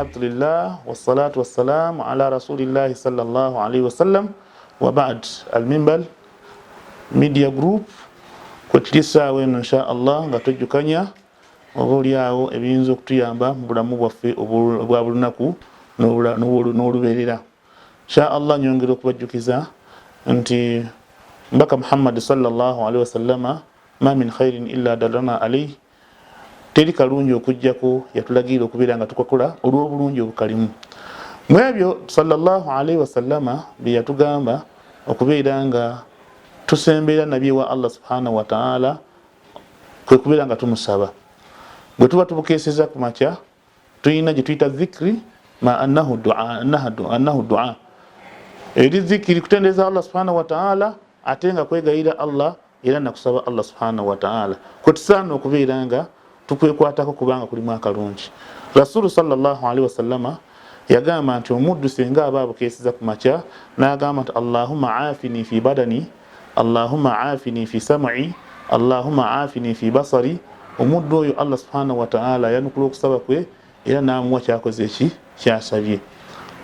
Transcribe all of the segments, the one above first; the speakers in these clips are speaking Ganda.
alhamdulillah wassalatu wassalamu ala rasulillahi sallallahu alaihi wasallam wa ba'd. Al-Minbar Media Group kwekirisaawo eno insha Allah nga tujjukanya oba oliawo ebiyinza okutuyamba mu bulamu bwaffe obwa bulunaku n'olubeerera. Insha Allah nyongera okubajjukiza nti mbaka Muhammad sallallahu alaihi wasallama ma min khairin illa dallana alayhi, teri kalungi okujjako yatulagira okubeera nga tukakola olw'obulungi obukalimu. Mu ebyo sallallahu alaihi wasallama bye yatugamba okubeera nga tusembera nabye wa Allah subhanahu wa ta'ala kwe kubeera nga tumusaba. Bwe tuba tubukeeseza ku makya tuyina gye tuyita zikri ma annahu du'a. Eri zikiri kutendereza Allah subhanahu wa ta'ala ate nga kwegayira Allah era nakusaba Allah subhanahu wa ta'ala. Kwe tusaana okubeera nga tukwekwatako kubanga kulimu akalungi. Rasulu sallallahu alaihi wasallama yagamba nti omuddu senga aba abukeeseza ku makya n'agamba nti Allahumma aafini fi badani, Allahumma aafini fi sam'i, Allahumma aafini fi basari, omuddu oyo Allah subhanahu wa ta'ala yanukula okusaba kwe era n'amuwa kyakoze kyasabye.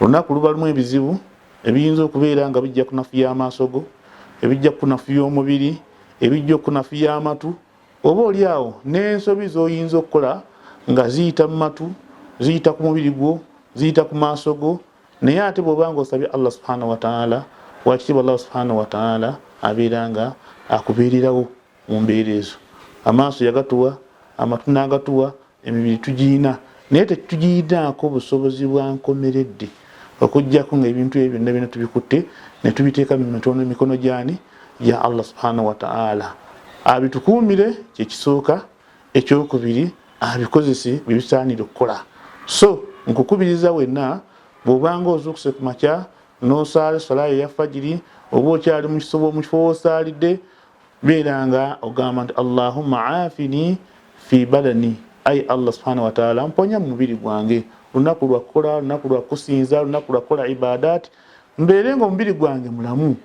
Olunaku luba lumu ebizibu ebiyinza okubeera nga bijja kunafuya amaaso go, ebijja kunafuya omubiri, ebijja okunafuya amatu, oba oliawo n'ensobi z'oyinza okukola nga ziyita mu matu, ziyita ku mubiri gwo, ziyita ku maaso go, naye ate bw'obanga osabye Allah subhanahu wa ta'ala, wakitiibwa Allah subhanahu wa ta'ala abeera nga akubeererawo mu mbeera ezo. Amaaso yagatuwa, amatu n'agatuwa, emibiri tugiina, naye tetugiyinaako busobozi bwa nkomeredde okujjako ng'ebintu ebyo byonna byonna tubikutte ne tubiteeka mu mikono gyani gya Allah subhanahu wa ta'ala. Abitukuumire kye kisooka, ekyokubiri abikozese bye bisaanira okukola. So nkukubiriza wenna bw'obanga ozuukuse ku makya n'osaala salayo ya fajiri, oba okyali mu kifo w'osaalidde, beera nga ogamba nti Allahumma aafini fi badani, ayi Allah subhanahu wa ta'ala mponya mu mubiri gwange, lunaku lwa kukola, lunaku lwa kusinza, lunaku lwa kukola ibadat, mbeere nga omubiri gwange mulamu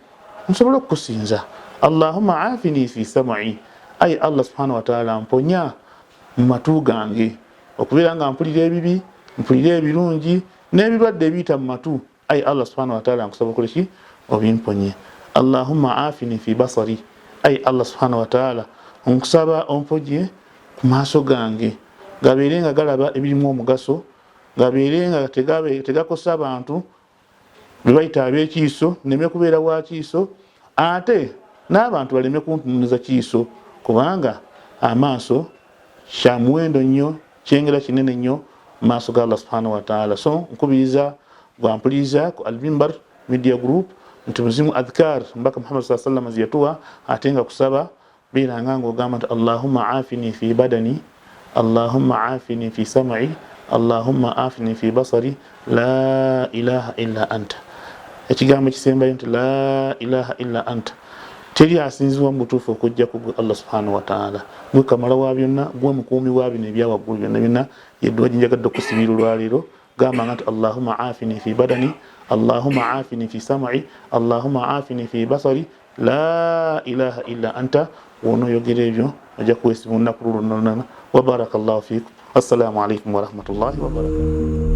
nsobole okukusinza. Allahumma aafini fi sam'i, ayi Allah subhanahu wa ta'ala mponya mu matu gange, okubeera nga mpulira ebibi, mpulira ebirungi n'ebirwadde ebiyita mu matu, ayi Allah subhanahu wa ta'ala nkusaba okole ki? Obimponye. Allahumma aafini fi basari, ayi Allah subhanahu wa ta'ala nkusaba omponye ku maaso gange gabeere nga galaba ebirimu omugaso, gabeere nga tegakosa abantu be bayita ab'ekiiso, nneme kubeera wa kiiso, ate n'abantu baleme kuntunuliza kiiso, kubanga amaaso kya muwendo nnyo, kyengera kinene nnyo mu maaso ga Allah subhanahu wa ta'ala. So nkubiriza bwampuliriza ku Al-Minbar Media Group nti muzimu adhkar mbaka Muhammad sallallahu alaihi wasallam ziyatuwa, ate nga kusaba beera nga ng'ogamba nti Allahumma aafini fi badani, Allahumma aafini fi sam'i, Allahumma aafini fi basari, la ilaha illa anta. Ekigambo kisembayo nti la ilaha illa anta, teri asinzibwa mu butuufu okujja ku Allah subhanahu wa ta'ala. Gwe kamala wa byonna, gwe mukuumi wa bino ebyawaggulu byonna byonna, yeddwa ginjagadde okusibira olwaleero. Gamba nga nti Allahumma aafini fi badani, Allahumma aafini fi sam'i, Allahumma aafini fi basari, la ilaha illa anta. Wonooyogera ebyo ojja kuweesibwa olunaku lulunana. Wa barakallahu fiikum. Assalamu alaikum wa rahmatullahi wa barakatuh.